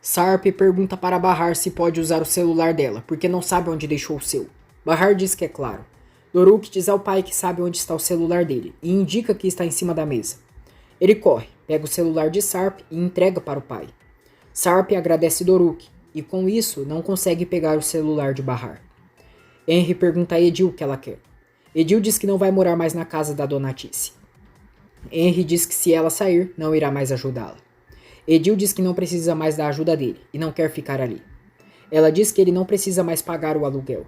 Sarp pergunta para Bahar se pode usar o celular dela, porque não sabe onde deixou o seu. Bahar diz que é claro. Doruk diz ao pai que sabe onde está o celular dele e indica que está em cima da mesa. Ele corre, pega o celular de Sarp e entrega para o pai. Sarp agradece Doruk e com isso não consegue pegar o celular de Bahar. Henry pergunta a Edil o que ela quer. Edil diz que não vai morar mais na casa da Dona Tice. Henry diz que se ela sair, não irá mais ajudá-la. Edil diz que não precisa mais da ajuda dele e não quer ficar ali. Ela diz que ele não precisa mais pagar o aluguel.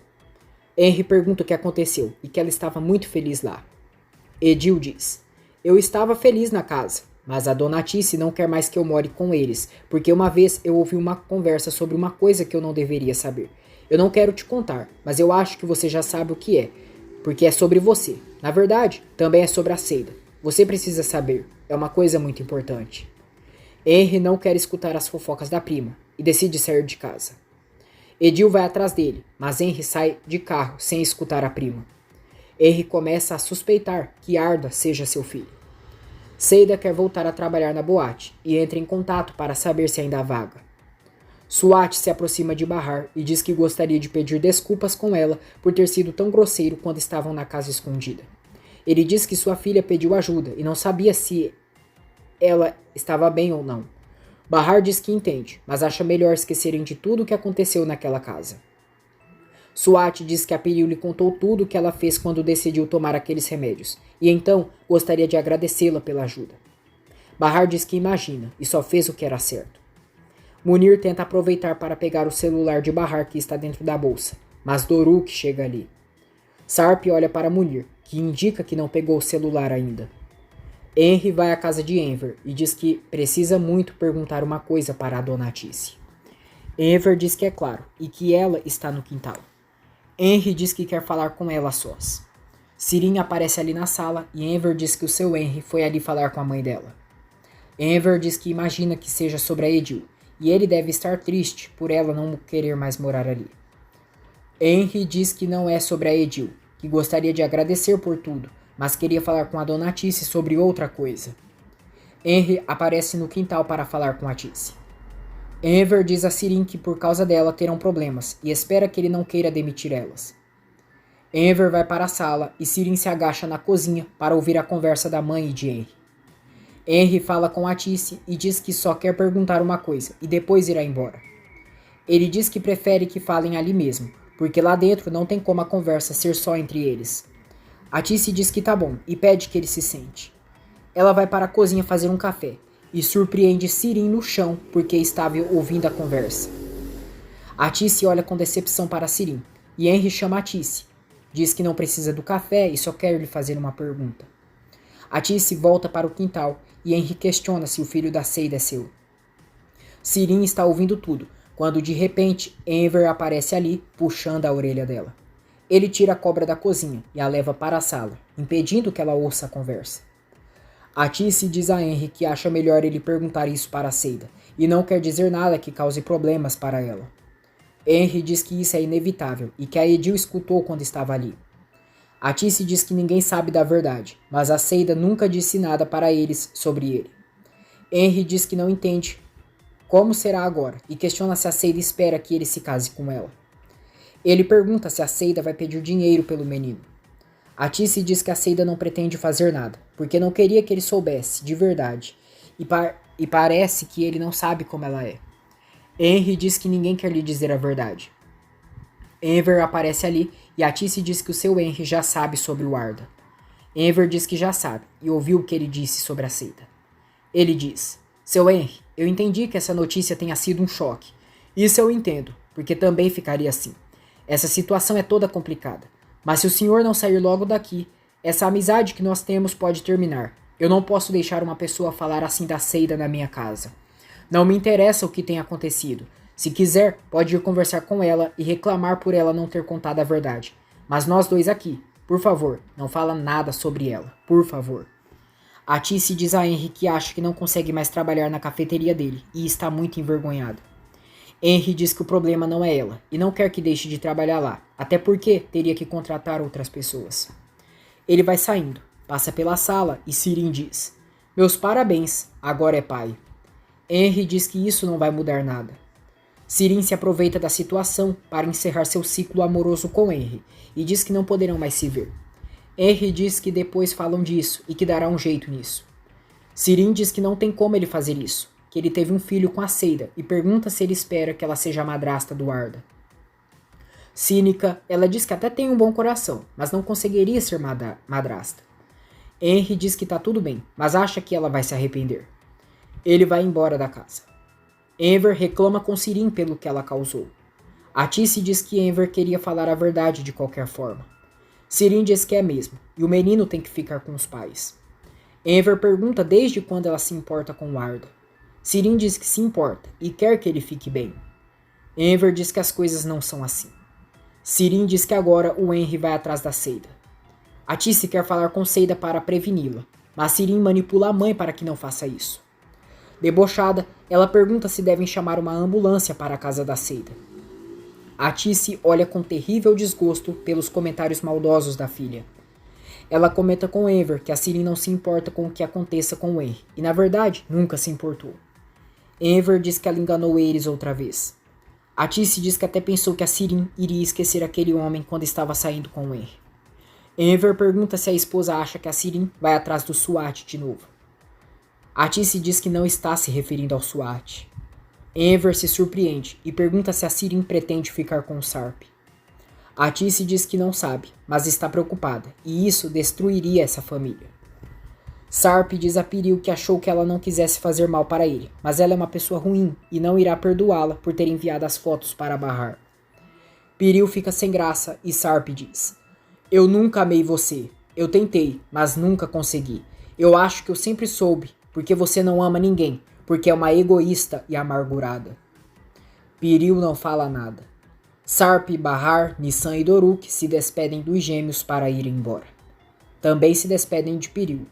Henry pergunta o que aconteceu e que ela estava muito feliz lá. Edil diz: eu estava feliz na casa, mas a Dona Tice não quer mais que eu more com eles, porque uma vez eu ouvi uma conversa sobre uma coisa que eu não deveria saber. Eu não quero te contar, mas eu acho que você já sabe o que é, porque é sobre você. Na verdade, também é sobre a Seida. Você precisa saber, é uma coisa muito importante. Henry não quer escutar as fofocas da prima e decide sair de casa. Edil vai atrás dele, mas Henry sai de carro sem escutar a prima. Henry começa a suspeitar que Arda seja seu filho. Seida quer voltar a trabalhar na boate e entra em contato para saber se ainda há vaga. Swat se aproxima de Bahar e diz que gostaria de pedir desculpas com ela por ter sido tão grosseiro quando estavam na casa escondida. Ele diz que sua filha pediu ajuda e não sabia se ela estava bem ou não. Bahar diz que entende, mas acha melhor esquecerem de tudo o que aconteceu naquela casa. Swat diz que a Peril lhe contou tudo o que ela fez quando decidiu tomar aqueles remédios, e então gostaria de agradecê-la pela ajuda. Bahar diz que imagina e só fez o que era certo. Munir tenta aproveitar para pegar o celular de Bahar que está dentro da bolsa, mas Doruk chega ali. Sarp olha para Munir, que indica que não pegou o celular ainda. Henry vai à casa de Enver e diz que precisa muito perguntar uma coisa para a Dona Tice. Enver diz que é claro e que ela está no quintal. Henry diz que quer falar com ela a sós. Sirin aparece ali na sala e Enver diz que o seu Henry foi ali falar com a mãe dela. Enver diz que imagina que seja sobre a Edil e ele deve estar triste por ela não querer mais morar ali. Henry diz que não é sobre a Edil, que gostaria de agradecer por tudo, mas queria falar com a Dona Tice sobre outra coisa. Henry aparece no quintal para falar com a Tice. Enver diz a Sirin que por causa dela terão problemas e espera que ele não queira demitir elas. Enver vai para a sala e Sirin se agacha na cozinha para ouvir a conversa da mãe e de Henry. Henry fala com a Tice e diz que só quer perguntar uma coisa e depois irá embora. Ele diz que prefere que falem ali mesmo, porque lá dentro não tem como a conversa ser só entre eles. A Tice diz que tá bom e pede que ele se sente. Ela vai para a cozinha fazer um café e surpreende Sirin no chão porque estava ouvindo a conversa. A Tice olha com decepção para Sirin e Henry chama a Tice. Diz que não precisa do café e só quer lhe fazer uma pergunta. A Tice volta para o quintal e Henry questiona se o filho da Seida é seu. Sirin está ouvindo tudo, quando de repente Enver aparece ali, puxando a orelha dela. Ele tira a cobra da cozinha e a leva para a sala, impedindo que ela ouça a conversa. A Tice diz a Henry que acha melhor ele perguntar isso para a Seida, e não quer dizer nada que cause problemas para ela. Henry diz que isso é inevitável e que a Edil escutou quando estava ali. A Tice diz que ninguém sabe da verdade, mas a Seida nunca disse nada para eles sobre ele. Henry diz que não entende como será agora e questiona se a Seida espera que ele se case com ela. Ele pergunta se a Seida vai pedir dinheiro pelo menino. A Tice diz que a Seida não pretende fazer nada, porque não queria que ele soubesse, de verdade, e parece que ele não sabe como ela é. Henry diz que ninguém quer lhe dizer a verdade. Enver aparece ali e a Tice diz que o seu Henry já sabe sobre o Arda. Enver diz que já sabe e ouviu o que ele disse sobre a Seida. Ele diz: seu Henry, eu entendi que essa notícia tenha sido um choque. Isso eu entendo, porque também ficaria assim. Essa situação é toda complicada. Mas se o senhor não sair logo daqui, essa amizade que nós temos pode terminar. Eu não posso deixar uma pessoa falar assim da Seida na minha casa. Não me interessa o que tem acontecido. Se quiser, pode ir conversar com ela e reclamar por ela não ter contado a verdade. Mas nós dois aqui, por favor, não fala nada sobre ela. Por favor. A Tice diz a Henry que acha que não consegue mais trabalhar na cafeteria dele e está muito envergonhado. Henry diz que o problema não é ela e não quer que deixe de trabalhar lá, até porque teria que contratar outras pessoas. Ele vai saindo, passa pela sala e Sirin diz: meus parabéns, agora é pai. Henry diz que isso não vai mudar nada. Sirin se aproveita da situação para encerrar seu ciclo amoroso com Henry e diz que não poderão mais se ver. Henry diz que depois falam disso e que dará um jeito nisso. Sirin diz que não tem como ele fazer isso, que ele teve um filho com a Seida e pergunta se ele espera que ela seja a madrasta do Arda. Cínica, ela diz que até tem um bom coração, mas não conseguiria ser madrasta. Henry diz que tá tudo bem, mas acha que ela vai se arrepender. Ele vai embora da casa. Enver reclama com Sirin pelo que ela causou. Atice diz que Enver queria falar a verdade de qualquer forma. Sirin diz que é mesmo, e o menino tem que ficar com os pais. Enver pergunta desde quando ela se importa com Arda. Sirin diz que se importa e quer que ele fique bem. Enver diz que as coisas não são assim. Sirin diz que agora o Henry vai atrás da Seida. Atice quer falar com Seida para preveni-la, mas Sirin manipula a mãe para que não faça isso. Debochada, ela pergunta se devem chamar uma ambulância para a casa da Seida. Atice olha com terrível desgosto pelos comentários maldosos da filha. Ela comenta com Enver que a Sirin não se importa com o que aconteça com o Henry, e na verdade nunca se importou. Enver diz que ela enganou eles outra vez. Atice diz que até pensou que a Sirin iria esquecer aquele homem quando estava saindo com o Henry. Enver pergunta se a esposa acha que a Sirin vai atrás do SWAT de novo. Atice diz que não está se referindo ao SWAT. Enver se surpreende e pergunta se a Sirin pretende ficar com o Sarp. Atice diz que não sabe, mas está preocupada, e isso destruiria essa família. Sarp diz a Piril que achou que ela não quisesse fazer mal para ele, mas ela é uma pessoa ruim e não irá perdoá-la por ter enviado as fotos para Bahar. Piril fica sem graça e Sarp diz: "Eu nunca amei você. Eu tentei, mas nunca consegui. Eu acho que eu sempre soube, porque você não ama ninguém, porque é uma egoísta e amargurada." Piril não fala nada. Sarp, Bahar, Nissan e Doruk se despedem dos gêmeos para irem embora. Também se despedem de Piril.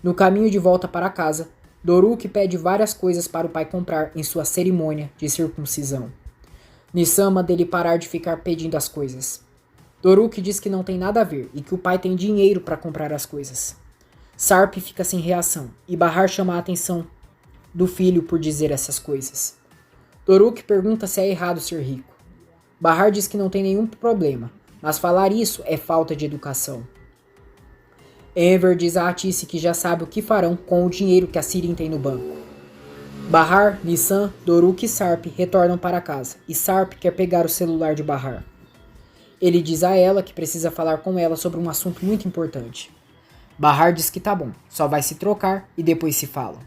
No caminho de volta para casa, Doruk pede várias coisas para o pai comprar em sua cerimônia de circuncisão. Nissan manda ele parar de ficar pedindo as coisas. Doruk diz que não tem nada a ver e que o pai tem dinheiro para comprar as coisas. Sarp fica sem reação e Bahar chama a atenção do filho por dizer essas coisas. Doruk pergunta se é errado ser rico. Bahar diz que não tem nenhum problema, mas falar isso é falta de educação. Enver diz a Atice que já sabe o que farão com o dinheiro que a Sirin tem no banco. Bahar, Nissan, Doruk e Sarp retornam para casa e Sarp quer pegar o celular de Bahar. Ele diz a ela que precisa falar com ela sobre um assunto muito importante. Bahar diz que tá bom, só vai se trocar e depois se falam.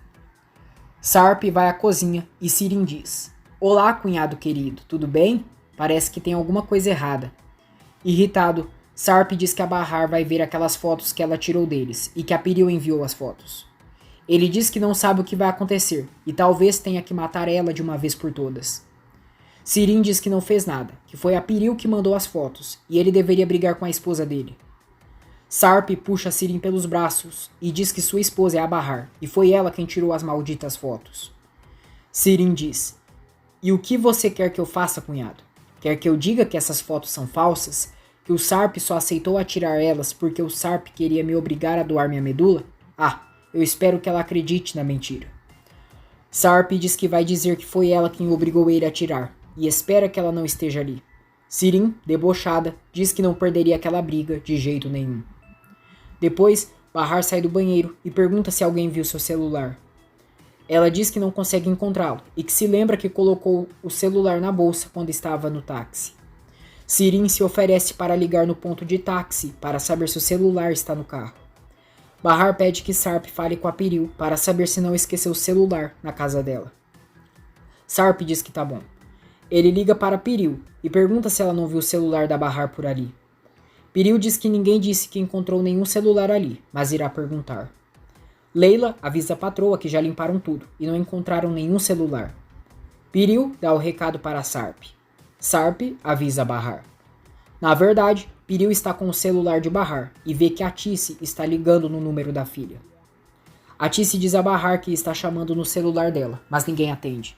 Sarp vai à cozinha e Sirin diz: "Olá, cunhado querido, tudo bem? Parece que tem alguma coisa errada." Irritado, Sarp diz que a Bahar vai ver aquelas fotos que ela tirou deles e que a Piril enviou as fotos. Ele diz que não sabe o que vai acontecer e talvez tenha que matar ela de uma vez por todas. Sirin diz que não fez nada, que foi a Piril que mandou as fotos e ele deveria brigar com a esposa dele. Sarp puxa Sirin pelos braços e diz que sua esposa é a Bahar e foi ela quem tirou as malditas fotos. Sirin diz: "E o que você quer que eu faça, cunhado? Quer que eu diga que essas fotos são falsas? Que o Sarp só aceitou atirar elas porque o Sarp queria me obrigar a doar minha medula? Ah, eu espero que ela acredite na mentira." Sarp diz que vai dizer que foi ela quem obrigou ele a atirar e espera que ela não esteja ali. Sirin, debochada, diz que não perderia aquela briga de jeito nenhum. Depois, Bahar sai do banheiro e pergunta se alguém viu seu celular. Ela diz que não consegue encontrá-lo e que se lembra que colocou o celular na bolsa quando estava no táxi. Sirin se oferece para ligar no ponto de táxi para saber se o celular está no carro. Bahar pede que Sarp fale com a Piril para saber se não esqueceu o celular na casa dela. Sarp diz que tá bom. Ele liga para Piril e pergunta se ela não viu o celular da Bahar por ali. Piril diz que ninguém disse que encontrou nenhum celular ali, mas irá perguntar. Leila avisa a patroa que já limparam tudo e não encontraram nenhum celular. Piril dá o recado para Sarp. Sarp avisa Bahar. Na verdade, Piril está com o celular de Bahar e vê que Atice está ligando no número da filha. Atice diz a Bahar que está chamando no celular dela, mas ninguém atende.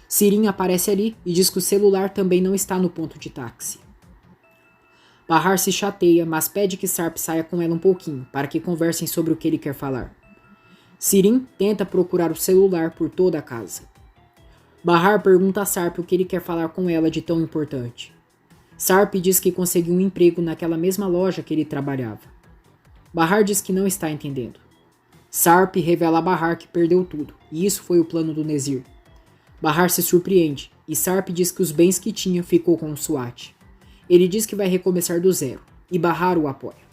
Sirin aparece ali e diz que o celular também não está no ponto de táxi. Bahar se chateia, mas pede que Sarp saia com ela um pouquinho, para que conversem sobre o que ele quer falar. Sirin tenta procurar o celular por toda a casa. Bahar pergunta a Sarp o que ele quer falar com ela de tão importante. Sarp diz que conseguiu um emprego naquela mesma loja que ele trabalhava. Bahar diz que não está entendendo. Sarp revela a Bahar que perdeu tudo, e isso foi o plano do Nezir. Bahar se surpreende, e Sarp diz que os bens que tinha ficou com o SWAT. Ele diz que vai recomeçar do zero, e Bahar o apoia.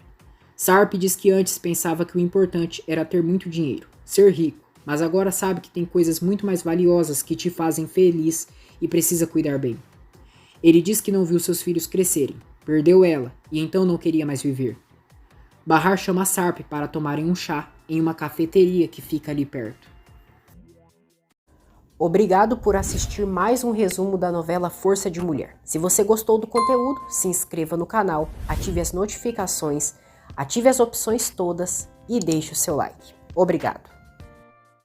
Sarp diz que antes pensava que o importante era ter muito dinheiro, ser rico, mas agora sabe que tem coisas muito mais valiosas que te fazem feliz e precisa cuidar bem. Ele diz que não viu seus filhos crescerem, perdeu ela e então não queria mais viver. Bahar chama Sarp para tomarem um chá em uma cafeteria que fica ali perto. Obrigado por assistir mais um resumo da novela Força de Mulher. Se você gostou do conteúdo, se inscreva no canal, ative as notificações, ative as opções todas e deixe o seu like. Obrigado!